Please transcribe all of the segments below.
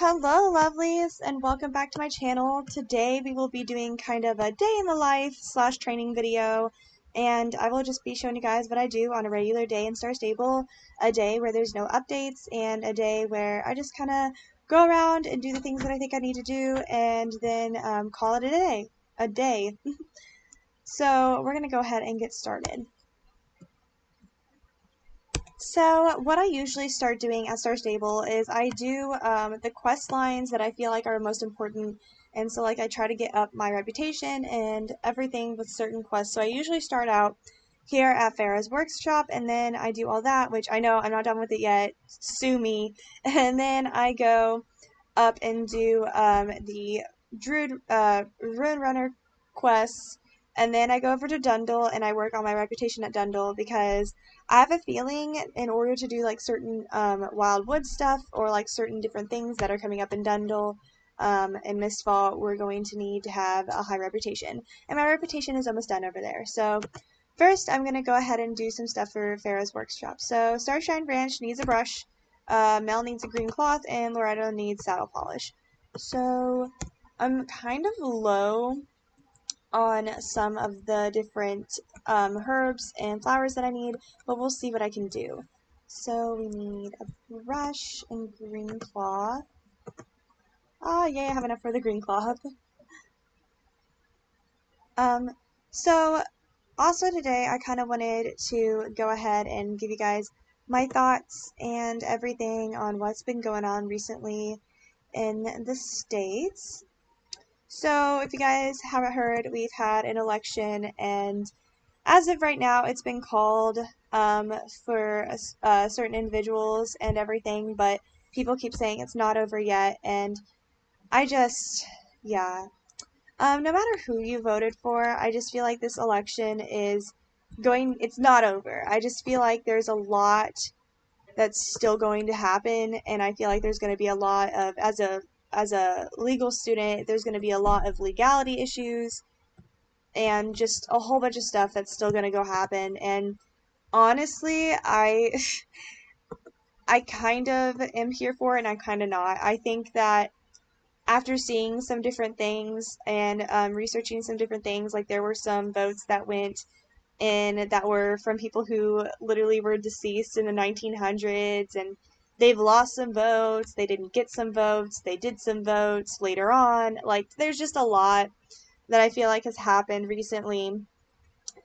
Hello lovelies and welcome back to my channel. Today we will be doing kind of a day in the life slash training video, and I will just be showing you guys what I do on a regular day in Star Stable, a day where there's no updates and a day where I just kind of go around and do the things that I think I need to do and then call it a day. So we're going to go ahead and get started. So what I usually start doing at Star Stable is I do the quest lines that I feel like are most important, and so like I try to get up my reputation and everything with certain quests. So I usually start out here at Farah's workshop, and then I do all that, which I know I'm not done with it yet, sue me, and then I go up and do the Druid Ruin Runner quests, and then I go over to Dundle and I work on my reputation at Dundle because I have a feeling in order to do like certain Wildwood stuff or like certain different things that are coming up in Dundle and Mistfall, we're going to need to have a high reputation. And my reputation is almost done over there. So first I'm going to go ahead and do some stuff for Farah's workshop. So Starshine Branch needs a brush, Mel needs a green cloth, and Loretto needs saddle polish. So I'm kind of low on some of the different herbs and flowers that I need, but we'll see what I can do. So we need a brush and green cloth. Oh, yay, I have enough for the green cloth. Um, so also today I kind of wanted to go ahead and give you guys my thoughts and everything on what's been going on recently in the States. So if you guys haven't heard, we've had an election, and as of right now, it's been called for certain individuals and everything, but people keep saying it's not over yet, and I just, yeah. No matter who you voted for, I just feel like this election is it's not over. I just feel like there's a lot that's still going to happen, and I feel like there's going to be a lot of, as a legal student, there's going to be a lot of legality issues and just a whole bunch of stuff that's still going to go happen. And honestly, I kind of am here for it and I'm kind of not. I think that after seeing some different things and researching some different things, like there were some votes that went in that were from people who literally were deceased in the 1900s, and they've lost some votes, they didn't get some votes, they did some votes later on. Like, there's just a lot that I feel like has happened recently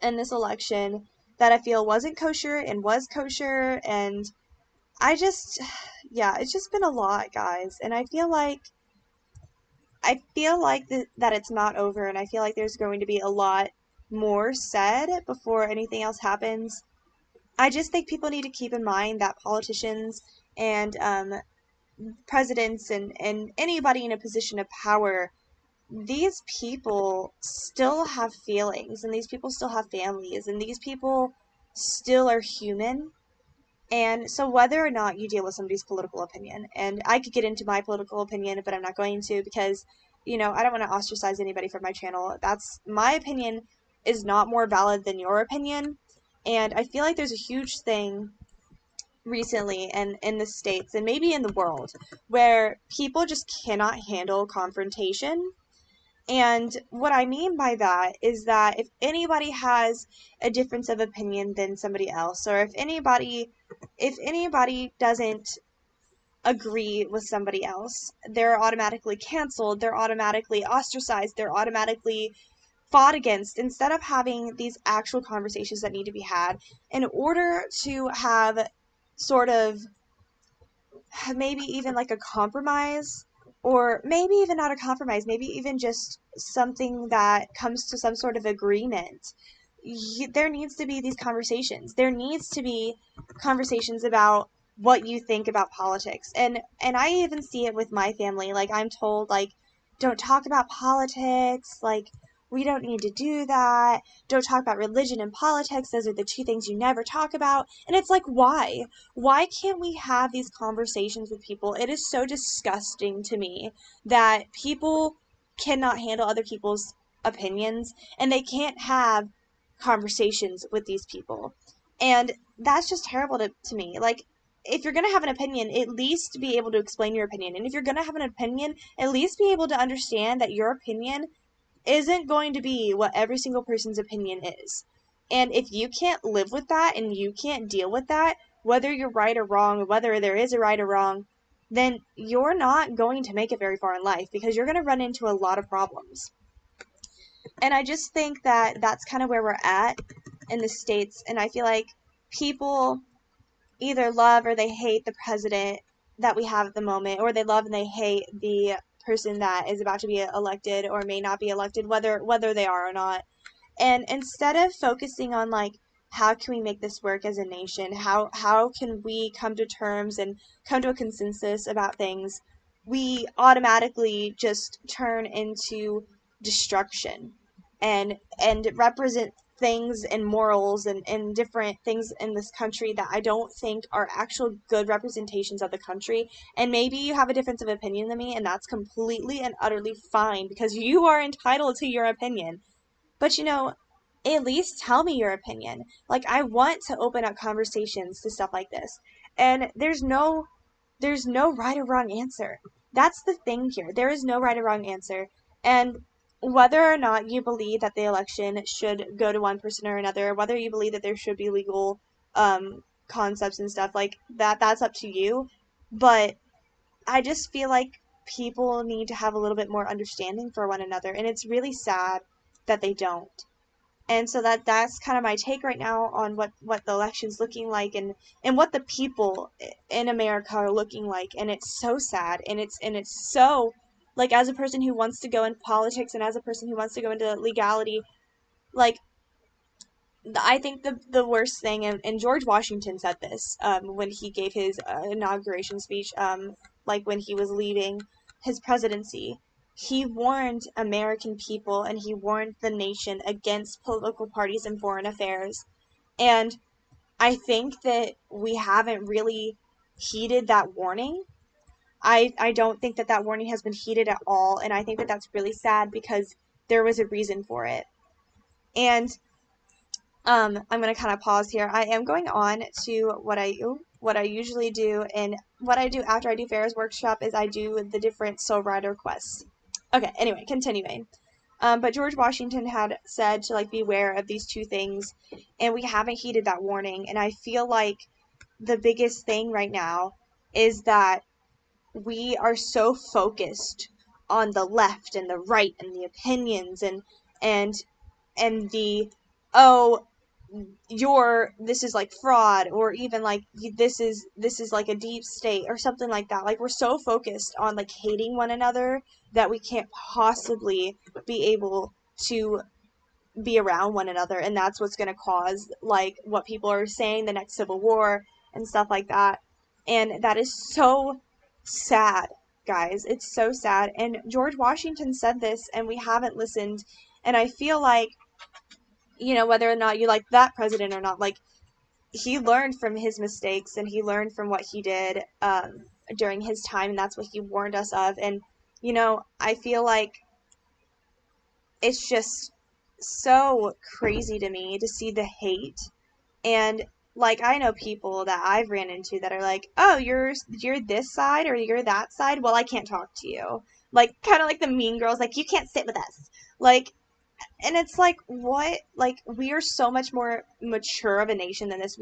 in this election that I feel wasn't kosher and was kosher, and I just, yeah, it's just been a lot, guys, and I feel like that it's not over, and I feel like there's going to be a lot more said before anything else happens. I just think people need to keep in mind that politicians and presidents and anybody in a position of power, these people still have feelings, and these people still have families, and these people still are human. And so whether or not you deal with somebody's political opinion, and I could get into my political opinion, but I'm not going to because, I don't want to ostracize anybody from my channel. That's my opinion is not more valid than your opinion. And I feel like there's a huge thing recently and in the States and maybe in the world where people just cannot handle confrontation. And what I mean by that is that if anybody has a difference of opinion than somebody else, or if anybody doesn't agree with somebody else, they're automatically canceled, they're automatically ostracized, they're automatically fought against, instead of having these actual conversations that need to be had in order to have sort of maybe even like a compromise, or maybe even not a compromise, maybe even just something that comes to some sort of agreement. There needs to be these conversations. There needs to be conversations about what you think about politics. And I even see it with my family. Like, I'm told, like, don't talk about politics, like, we don't need to do that. Don't talk about religion and politics. Those are the two things you never talk about. And it's like, why? Why can't we have these conversations with people? It is so disgusting to me that people cannot handle other people's opinions and they can't have conversations with these people. And that's just terrible to me. Like, if you're going to have an opinion, at least be able to explain your opinion. And if you're going to have an opinion, at least be able to understand that your opinion isn't going to be what every single person's opinion is. And if you can't live with that and you can't deal with that, whether you're right or wrong, whether there is a right or wrong, then you're not going to make it very far in life because you're going to run into a lot of problems. And I just think that that's kind of where we're at in the States. And I feel like people either love or they hate the president that we have at the moment, or they love and they hate the person that is about to be elected or may not be elected, whether they are or not. And instead of focusing on like how can we make this work as a nation, how can we come to terms and come to a consensus about things, we automatically just turn into destruction and represent things and morals and different things in this country that I don't think are actual good representations of the country. And maybe you have a difference of opinion than me, and that's completely and utterly fine because you are entitled to your opinion. But at least tell me your opinion. Like, I want to open up conversations to stuff like this. And there's no right or wrong answer. That's the thing here. There is no right or wrong answer. And whether or not you believe that the election should go to one person or another, whether you believe that there should be legal concepts and stuff like that, that's up to you. But I just feel like people need to have a little bit more understanding for one another, and it's really sad that they don't. And so that's kind of my take right now on what the election's looking like, and what the people in America are looking like. And it's so sad, and it's so, like, as a person who wants to go in politics and as a person who wants to go into legality, like, I think the worst thing, and George Washington said this when he gave his inauguration speech, like when he was leaving his presidency. He warned American people and he warned the nation against political parties and foreign affairs. And I think that we haven't really heeded that warning. I don't think that warning has been heeded at all, and I think that that's really sad because there was a reason for it. And I'm gonna kind of pause here. I am going on to what I usually do, and what I do after I do Farrah's workshop is I do the different soul rider quests. Okay, anyway, continuing. But George Washington had said to like beware of these two things, and we haven't heeded that warning. And I feel like the biggest thing right now is that we are so focused on the left and the right and the opinions and and the, oh, this is like fraud, or even like this is like a deep state or something like that. Like, we're so focused on like hating one another that we can't possibly be able to be around one another, and that's what's going to cause like what people are saying, the next civil war and stuff like that. And that is so sad, guys. It's so sad. And George Washington said this and we haven't listened. And I feel like, whether or not you like that president or not, like, he learned from his mistakes and he learned from what he did during his time, and that's what he warned us of. And I feel like it's just so crazy to me to see the hate. And like, I know people that I've ran into that are like, oh, you're this side or you're that side, well, I can't talk to you, like, kind of like the mean girls, like, you can't sit with us, like. And it's like, what? Like, we are so much more mature of a nation than this.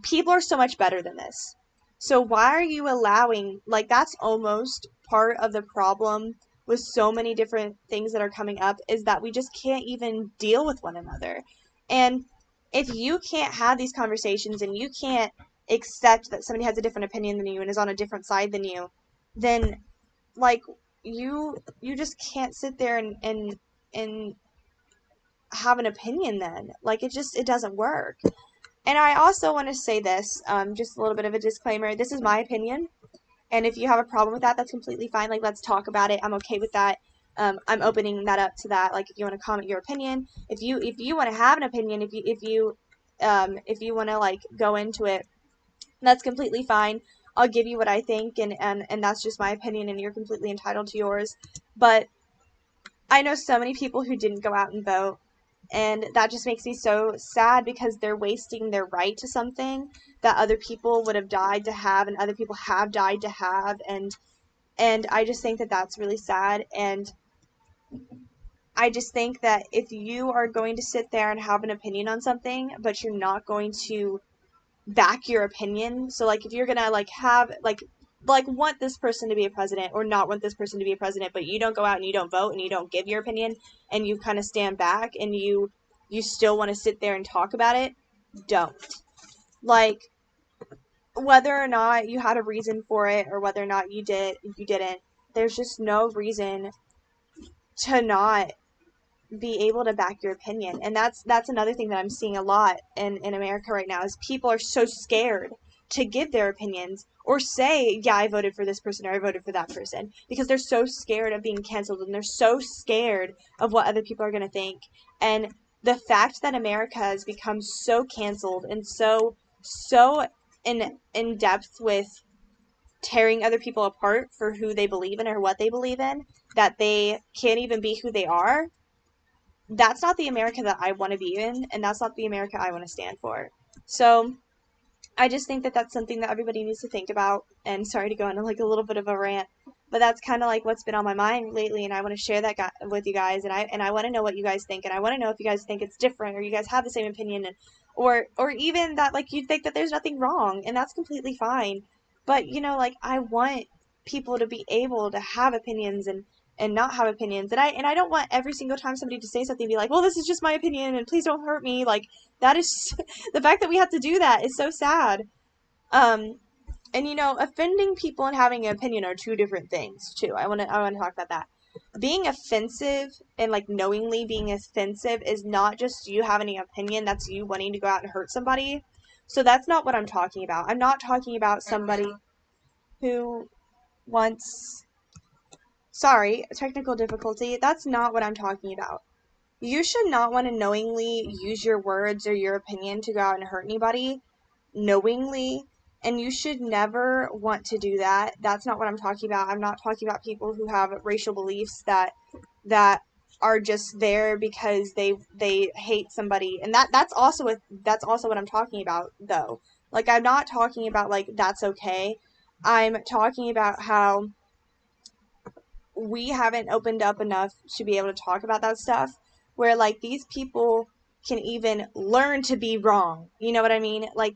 People are so much better than this. So why are you allowing, like, that's almost part of the problem with so many different things that are coming up, is that we just can't even deal with one another. And if you can't have these conversations and you can't accept that somebody has a different opinion than you and is on a different side than you, then, like, you just can't sit there and have an opinion then. Like, it doesn't work. And I also want to say this, just a little bit of a disclaimer. This is my opinion, and if you have a problem with that, that's completely fine. Like, let's talk about it. I'm okay with that. I'm opening that up to that. Like, if you want to comment your opinion, if you want to have an opinion, if you want to like go into it, that's completely fine. I'll give you what I think, and that's just my opinion, and you're completely entitled to yours. But I know so many people who didn't go out and vote, And that just makes me so sad because they're wasting their right to something that other people would have died to have and other people have died to have. And I just think that that's really sad. And I just think that if you are going to sit there and have an opinion on something, but you're not going to back your opinion, so like if you're gonna like have like want this person to be a president or not want this person to be a president, but you don't go out and you don't vote and you don't give your opinion and you kind of stand back and you still want to sit there and talk about it, don't. Like, whether or not you had a reason for it or whether or not you didn't, there's just no reason to not be able to back your opinion. And that's another thing that I'm seeing a lot in America right now is people are so scared to give their opinions or say, yeah, I voted for this person or I voted for that person, because they're so scared of being canceled and they're so scared of what other people are going to think. And the fact that America has become so canceled and so in depth with tearing other people apart for who they believe in or what they believe in, that they can't even be who they are, that's not the America that I want to be in, and that's not the America I want to stand for. So I just think that that's something that everybody needs to think about. And sorry to go into like a little bit of a rant, but that's kind of like what's been on my mind lately, and I want to share that with you guys. And I want to know what you guys think, and I want to know if you guys think it's different or you guys have the same opinion, or even that like you think that there's nothing wrong, and that's completely fine. But like I want people to be able to have opinions and not have opinions. And I don't want every single time somebody to say something be like, well, this is just my opinion and please don't hurt me. Like that is the fact that we have to do that is so sad. Um, and offending people and having an opinion are two different things too. I want to talk about that. Being offensive and like knowingly being offensive is not just you having an opinion, that's you wanting to go out and hurt somebody. So that's not what I'm talking about. I'm not talking about somebody who wants, sorry, technical difficulty. That's not what I'm talking about. You should not want to knowingly use your words or your opinion to go out and hurt anybody knowingly, and you should never want to do that. That's not what I'm talking about. I'm not talking about people who have racial beliefs that are just there because they hate somebody, and that's also what I'm talking about though. Like I'm not talking about like that's okay. I'm talking about how we haven't opened up enough to be able to talk about that stuff where like these people can even learn to be wrong. You know what I mean? Like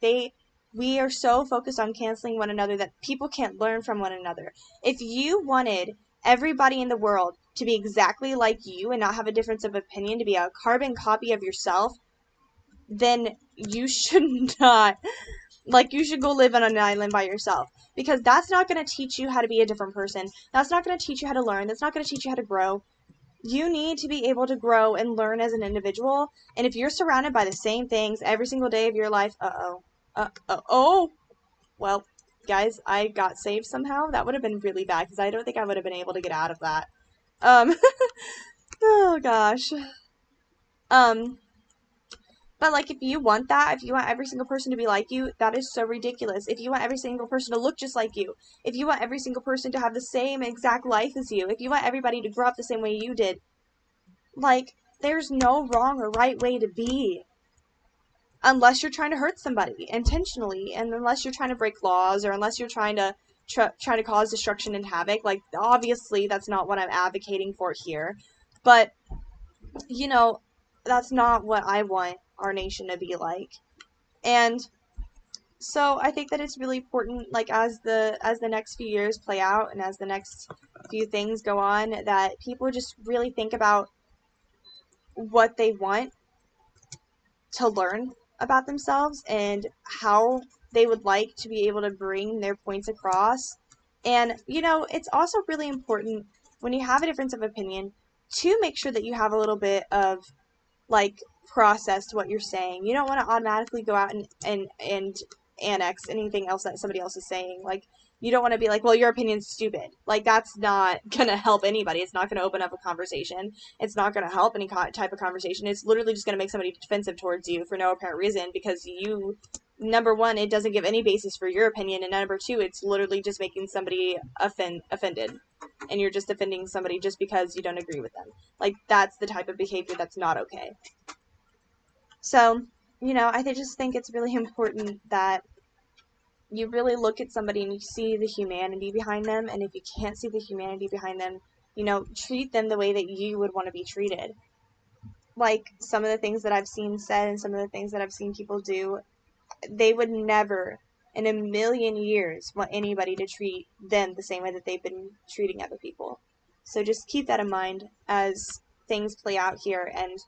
we are so focused on canceling one another that people can't learn from one another. If you wanted everybody in the world to be exactly like you and not have a difference of opinion, to be a carbon copy of yourself, then you should not, like, you should go live on an island by yourself, because that's not going to teach you how to be a different person. That's not going to teach you how to learn. That's not going to teach you how to grow. You need to be able to grow and learn as an individual. And if you're surrounded by the same things every single day of your life, well, guys, I got saved somehow. That would have been really bad because I don't think I would have been able to get out of that. Um, oh gosh. Um, But, like, if you want that, if you want every single person to be like you, that is so ridiculous. If you want every single person to look just like you, if you want every single person to have the same exact life as you, if you want everybody to grow up the same way you did, like, there's no wrong or right way to be. Unless you're trying to hurt somebody intentionally, and unless you're trying to break laws, or unless you're trying to try to cause destruction and havoc. Like, obviously, that's not what I'm advocating for here. But, you know, that's not what I want our nation to be like. And so I think that it's really important, like as the next few years play out and as the next few things go on, that people just really think about what they want to learn about themselves and how they would like to be able to bring their points across. And it's also really important when you have a difference of opinion to make sure that you have a little bit of like process to what you're saying. You don't want to automatically go out and annex anything else that somebody else is saying. Like, you don't want to be like, well, your opinion's stupid. Like, that's not gonna help anybody. It's not gonna open up a conversation. It's not gonna help any type of conversation. It's literally just gonna make somebody defensive towards you for no apparent reason, because you, number one, it doesn't give any basis for your opinion, and number two, it's literally just making somebody offended, and you're just offending somebody just because you don't agree with them. Like, that's the type of behavior that's not okay. So, just think it's really important that you really look at somebody and you see the humanity behind them. And if you can't see the humanity behind them, treat them the way that you would want to be treated. Like some of the things that I've seen said and some of the things that I've seen people do, they would never in a million years want anybody to treat them the same way that they've been treating other people. So just keep that in mind as things play out here. And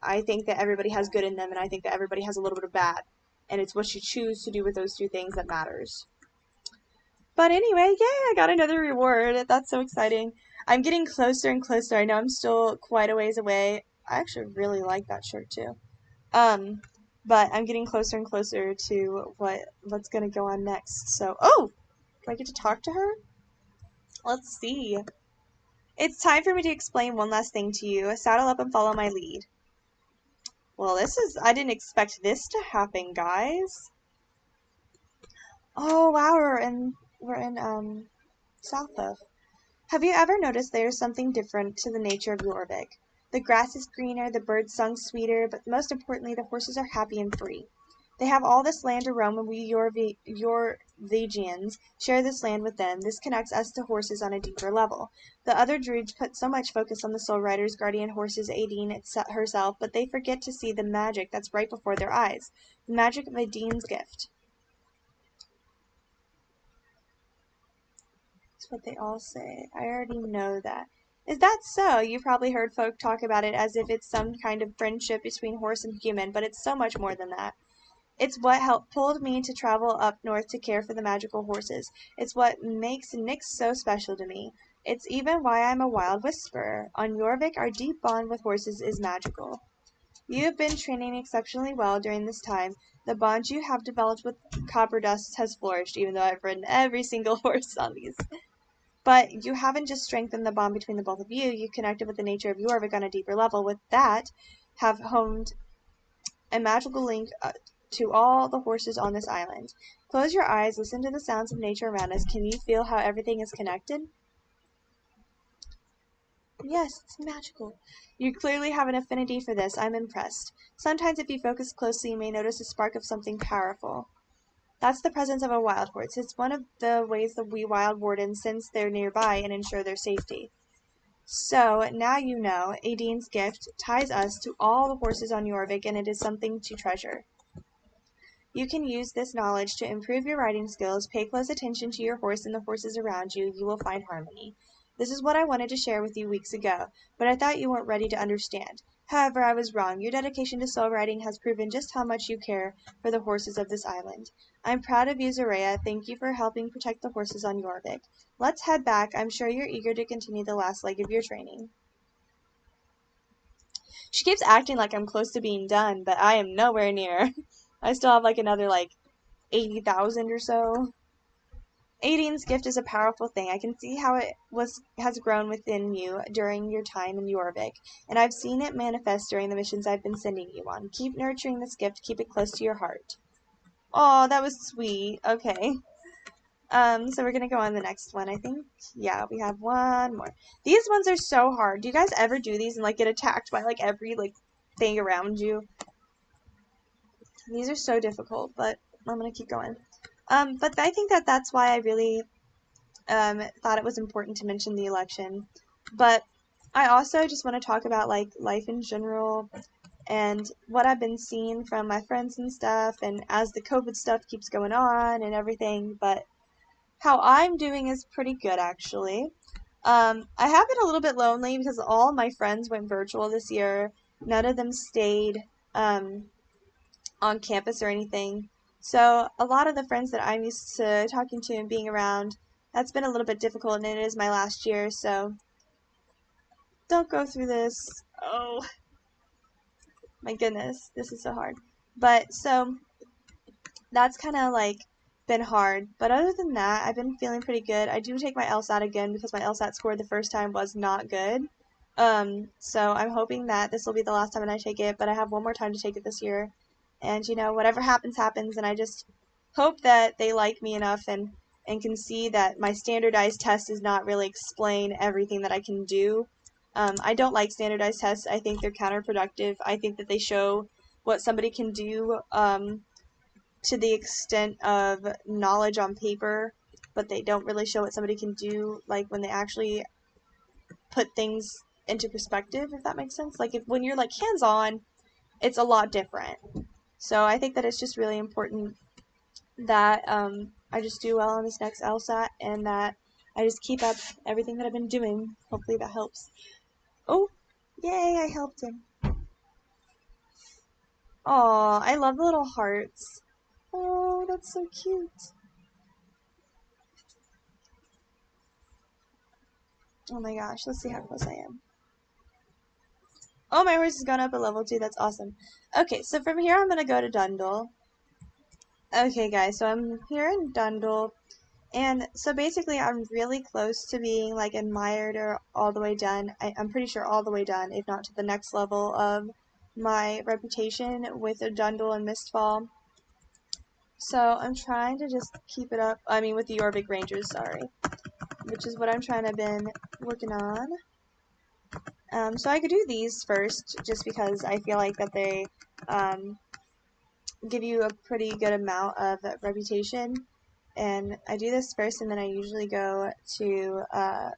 I think that everybody has good in them, and I think that everybody has a little bit of bad, and it's what you choose to do with those two things that matters. But anyway, yay, I got another reward. That's so exciting. I'm getting closer and closer. I know I'm still quite a ways away. I actually really like that shirt too. Um, but I'm getting closer and closer to what's gonna go on next. So, oh, do I get to talk to her? Let's see. It's time for me to explain one last thing to you. Saddle up and follow my lead. Well, I didn't expect this to happen, guys. Oh, wow, we're in South of. Have you ever noticed there's something different to the nature of Jorvik? The grass is greener, the birds sung sweeter, but most importantly, the horses are happy and free. They have all this land to roam, and we Jorvigians share this land with them. This connects us to horses on a deeper level. The other druids put so much focus on the soul riders, guardian horses, Aideen herself, but they forget to see the magic that's right before their eyes. The magic of Aideen's gift. That's what they all say. I already know that. Is that so? You probably heard folk talk about it as if it's some kind of friendship between horse and human, but it's so much more than that. It's what helped pulled me to travel up north to care for the magical horses. It's what makes Nyx so special to me. It's even why I'm a wild whisperer. On Jorvik, our deep bond with horses is magical. You have been training exceptionally well during this time. The bond you have developed with Copper Dust has flourished, even though I've ridden every single horse on these. But you haven't just strengthened the bond between the both of you, you connected with the nature of Jorvik on a deeper level. With that, have honed a magical link to all the horses on this island. Close your eyes, listen to the sounds of nature around us. Can you feel how everything is connected? Yes, it's magical. You clearly have an affinity for this. I'm impressed. Sometimes if you focus closely, you may notice a spark of something powerful. That's the presence of a wild horse. It's one of the ways that we wild wardens sense they're nearby and ensure their safety. So, now you know, Aideen's gift ties us to all the horses on Jorvik, and it is something to treasure. You can use this knowledge to improve your riding skills, pay close attention to your horse and the horses around you. You will find harmony. This is what I wanted to share with you weeks ago, but I thought you weren't ready to understand. However, I was wrong. Your dedication to soul riding has proven just how much you care for the horses of this island. I'm proud of you, Zorea. Thank you for helping protect the horses on Jorvik. Let's head back. I'm sure you're eager to continue the last leg of your training. She keeps acting like I'm close to being done, but I am nowhere near. I still have another 80,000 or so. Aideen's gift is a powerful thing. I can see how it has grown within you during your time in Jorvik, and I've seen it manifest during the missions I've been sending you on. Keep nurturing this gift. Keep it close to your heart. Oh, that was sweet. Okay. So we're gonna go on the next one, I think. Yeah, we have one more. These ones are so hard. Do you guys ever do these and get attacked by every thing around you? These are so difficult, but I'm gonna keep going. But I think that that's why I really thought it was important to mention the election. But I also just want to talk about life in general and what I've been seeing from my friends and stuff, and as the COVID stuff keeps going on and everything. But how I'm doing is pretty good, actually. I have been a little bit lonely because all my friends went virtual this year. None of them stayed on campus or anything. So a lot of the friends that I'm used to talking to and being around, that's been a little bit difficult, and it is my last year, so don't go through this. Oh, my goodness, this is so hard. But so that's kind of been hard. But other than that, I've been feeling pretty good. I do take my LSAT again because my LSAT score the first time was not good. So I'm hoping that this will be the last time I take it, but I have one more time to take it this year. And whatever happens, happens, and I just hope that they like me enough and can see that my standardized test does not really explain everything that I can do. I don't like standardized tests. I think they're counterproductive. I think that they show what somebody can do to the extent of knowledge on paper, but they don't really show what somebody can do like when they actually put things into perspective, if that makes sense. Like if when you're like hands-on, it's a lot different. So I think that it's just really important that I just do well on this next LSAT and that I just keep up everything that I've been doing. Hopefully that helps. Oh, yay, I helped him. Aw, I love the little hearts. Oh, that's so cute. Oh my gosh, let's see how close I am. Oh, my horse has gone up a level 2. That's awesome. Okay, so from here I'm going to go to Dundle. Okay, guys, so I'm here in Dundle. And so basically I'm really close to being like admired or all the way done. I'm pretty sure all the way done, if not to the next level of my reputation with Dundle and Mistfall. So I'm trying to just keep it up. I mean, with the Jorvik Rangers, sorry. Which is what I'm trying to been working on. So I could do these first, just because I feel like that they give you a pretty good amount of reputation. And I do this first, and then I usually go to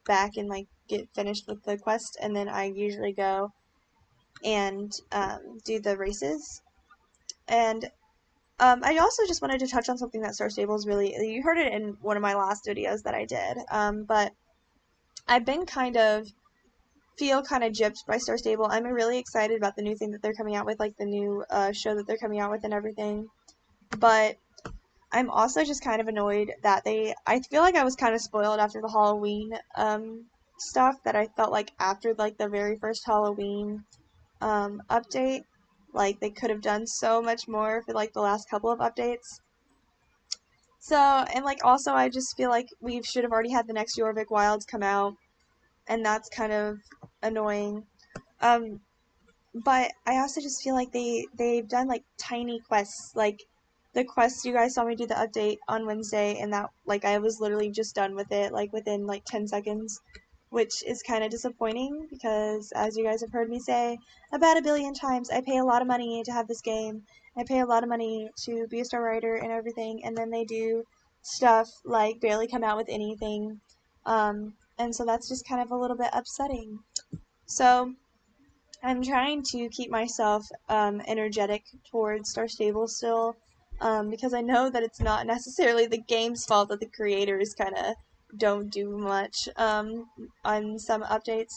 back and like get finished with the quest, and then I usually go and do the races. And I also just wanted to touch on something that Star Stable is really, you heard it in one of my last videos that I did, but I've been feel kind of gypped by Star Stable. I'm really excited about the new thing that they're coming out with, like the new show that they're coming out with and everything. But I'm also just kind of annoyed that I feel like I was kind of spoiled after the Halloween stuff, that I felt like after like the very first Halloween update, like they could have done so much more for like the last couple of updates. So, and like also I just feel like we should have already had the next Jorvik Wilds come out, and that's kind of annoying. Um, but I also just feel like they've done like tiny quests, like the quest you guys saw me do the update on Wednesday, and that like I was literally just done with it like within like 10 seconds, which is kind of disappointing because, as you guys have heard me say about a billion times, I pay a lot of money to have this game. I pay a lot of money to be a star writer and everything, and then they do stuff like barely come out with anything, and so that's just kind of a little bit upsetting. So I'm trying to keep myself energetic towards Star Stable still, because I know that it's not necessarily the game's fault that the creators kind of don't do much on some updates.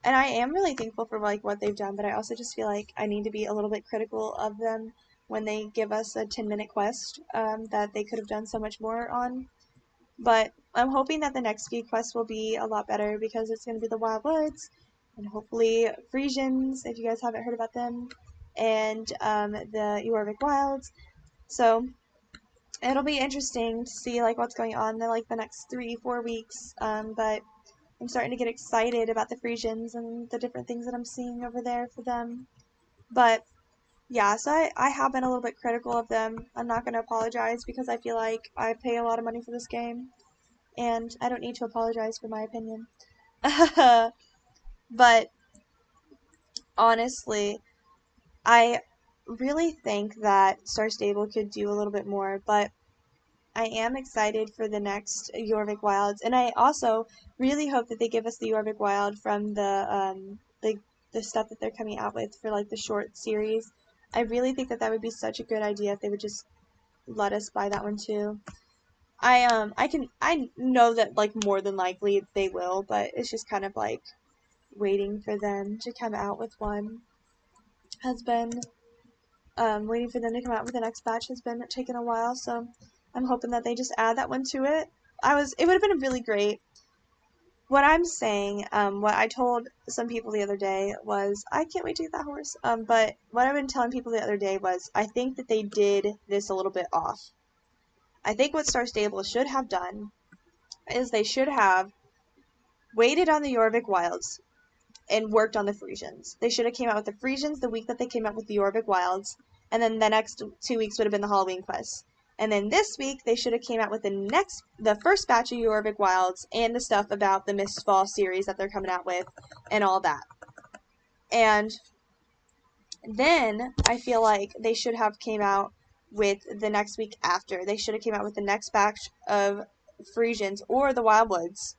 And I am really thankful for like what they've done, but I also just feel like I need to be a little bit critical of them when they give us a 10-minute quest that they could have done so much more on. But I'm hoping that the next few quests will be a lot better, because it's going to be the Wild Woods, and hopefully Frisians, if you guys haven't heard about them, and the Jorvik Wilds. So it'll be interesting to see like what's going on in like the next 3-4 weeks. But I'm starting to get excited about the Frisians and the different things that I'm seeing over there for them. But yeah, so I have been a little bit critical of them. I'm not going to apologize, because I feel like I pay a lot of money for this game, and I don't need to apologize for my opinion. But honestly, I really think that Star Stable could do a little bit more, but I am excited for the next Jorvik Wilds, and I also really hope that they give us the Jorvik Wild from the stuff that they're coming out with for like the short series. I really think that that would be such a good idea if they would just let us buy that one too. I know that like more than likely they will, but it's just kind of like waiting for them to come out with one has been waiting for them to come out with the next batch has been taking a while, so I'm hoping that they just add that one to it. It would have been really great. What I'm saying, what I told some people the other day was, I can't wait to get that horse. But what I've been telling people the other day was, I think that they did this a little bit off. I think what Star Stable should have done is they should have waited on the Jorvik Wilds and worked on the Frisians. They should have came out with the Frisians the week that they came out with the Jorvik Wilds, and then the next 2 weeks would have been the Halloween quests. And then this week they should have came out with the first batch of Jorvik Wilds and the stuff about the Mistfall series that they're coming out with and all that. And then I feel like they should have came out with the next week after. They should have came out with the next batch of Frisians or the Wildwoods.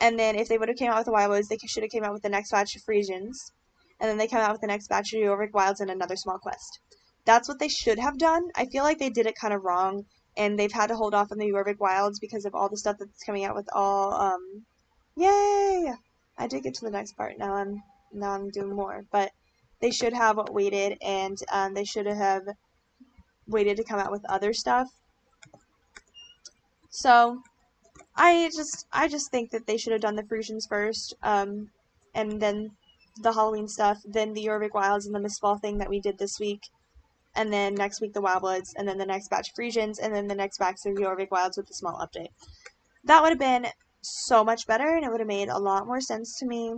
And then if they would have came out with the Wildwoods, they should have came out with the next batch of Frisians. And then they come out with the next batch of Jorvik Wilds and another small quest. That's what they should have done. I feel like they did it kind of wrong, and they've had to hold off on the Jorvik Wilds because of all the stuff that's coming out with all, yay! I did get to the next part. Now I'm doing more. But they should have waited, and they should have waited to come out with other stuff. So I just think that they should have done the Frisians first, and then the Halloween stuff, then the Jorvik Wilds and the Mistfall thing that we did this week, and then next week the Wildwoods, and then the next batch of Frisians, and then the next batch of Jorvik Wilds with a small update. That would have been so much better, and it would have made a lot more sense to me.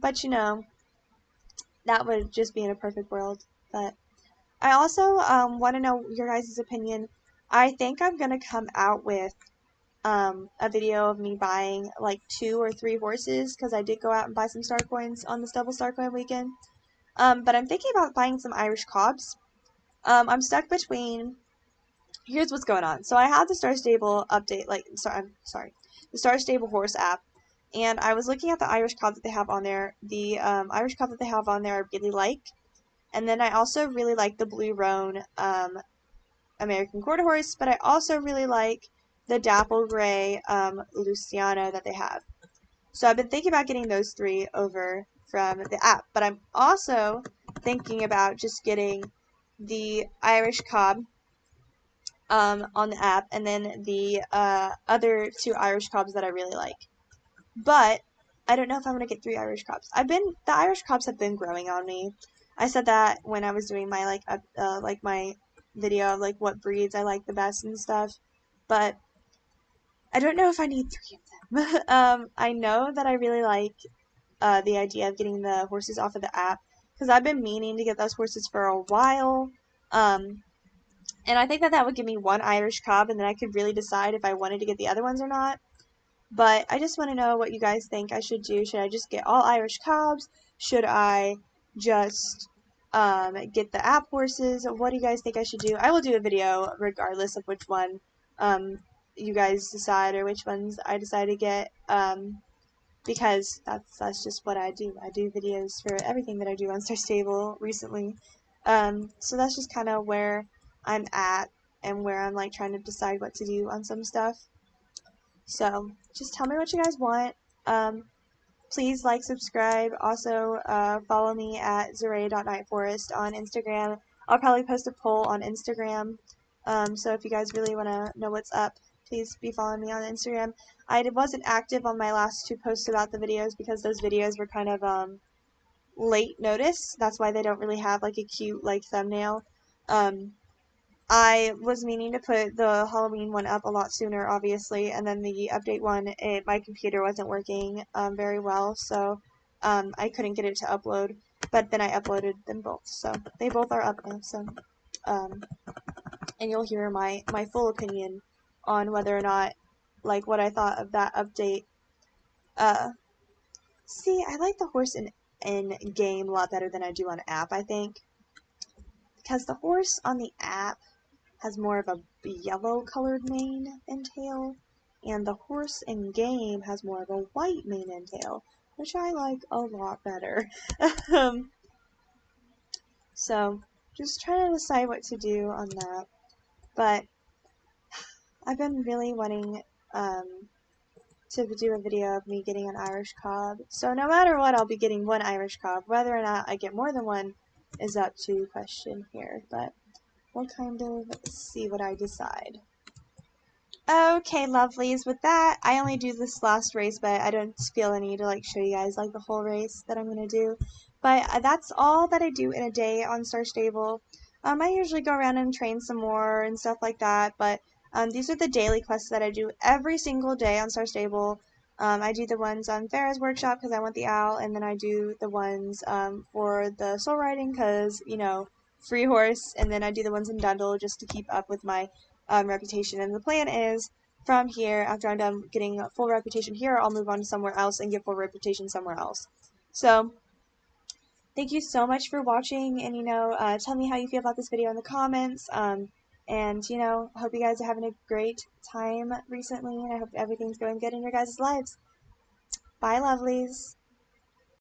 But that would just be in a perfect world. But I also want to know your guys' opinion. I think I'm gonna come out with a video of me buying like 2 or 3 horses because I did go out and buy some star coins on this double star coin weekend. But I'm thinking about buying some Irish cobs. I'm stuck between. Here's what's going on. So I had the Star Stable update, I'm sorry, the Star Stable horse app, and I was looking at the Irish cob that they have on there. The Irish cob that they have on there I really like, and then I also really like the Blue Roan American Quarter Horse, but I also really like the Dapple Gray Luciano that they have. So I've been thinking about getting those 3 over from the app, but I'm also thinking about just getting the Irish Cob on the app, and then the other 2 Irish Cobs that I really like. But I don't know if I'm gonna get 3 Irish Cobs. The Irish Cobs have been growing on me. I said that when I was doing my my video of like what breeds I like the best and stuff, but I don't know if I need 3 of them. I know that I really like the idea of getting the horses off of the app because I've been meaning to get those horses for a while. And I think that would give me 1 Irish cob, and then I could really decide if I wanted to get the other ones or not. But I just want to know what you guys think I should do. Should I just get all Irish cobs? Should I just get the app horses? What do you guys think I should do? I will do a video regardless of which one you guys decide or which ones I decide to get. Because that's just what I do. I do videos for everything that I do on Star Stable recently. So that's just kind of where I'm at and where I'm like trying to decide what to do on some stuff. So just tell me what you guys want. Please like, subscribe. Also, follow me at Zaray.nightforest on Instagram. I'll probably post a poll on Instagram. So if you guys really want to know what's up, please be following me on Instagram. I wasn't active on my last 2 posts about the videos because those videos were kind of late notice. That's why they don't really have like a cute like thumbnail. I was meaning to put the Halloween one up a lot sooner, obviously, and then the update one, my computer wasn't working very well, so I couldn't get it to upload, but then I uploaded them both, so they both are up now, so, and you'll hear my full opinion on whether or not, like, what I thought of that update. See, I like the horse in game a lot better than I do on app, I think, because the horse on the app has more of a yellow colored mane and tail, and the horse in game has more of a white mane and tail, which I like a lot better. So, just trying to decide what to do on that. But I've been really wanting to do a video of me getting an Irish cob. So no matter what, I'll be getting 1 Irish cob. Whether or not I get more than 1 is up to question here, but we'll kind of see what I decide. Okay, lovelies, with that, I only do this last race, but I don't feel a need to like show you guys like the whole race that I'm going to do. But that's all that I do in a day on Star Stable. I usually go around and train some more and stuff like that, but these are the daily quests that I do every single day on Star Stable. I do the ones on Farrah's workshop because I want the owl, and then I do the ones for the soul riding because, free horse, and then I do the ones in Dundle just to keep up with my reputation. And the plan is, from here, after I'm done getting a full reputation here, I'll move on to somewhere else and get full reputation somewhere else. So, thank you so much for watching, and tell me how you feel about this video in the comments. And I hope you guys are having a great time recently, and I hope everything's going good in your guys' lives. Bye, lovelies.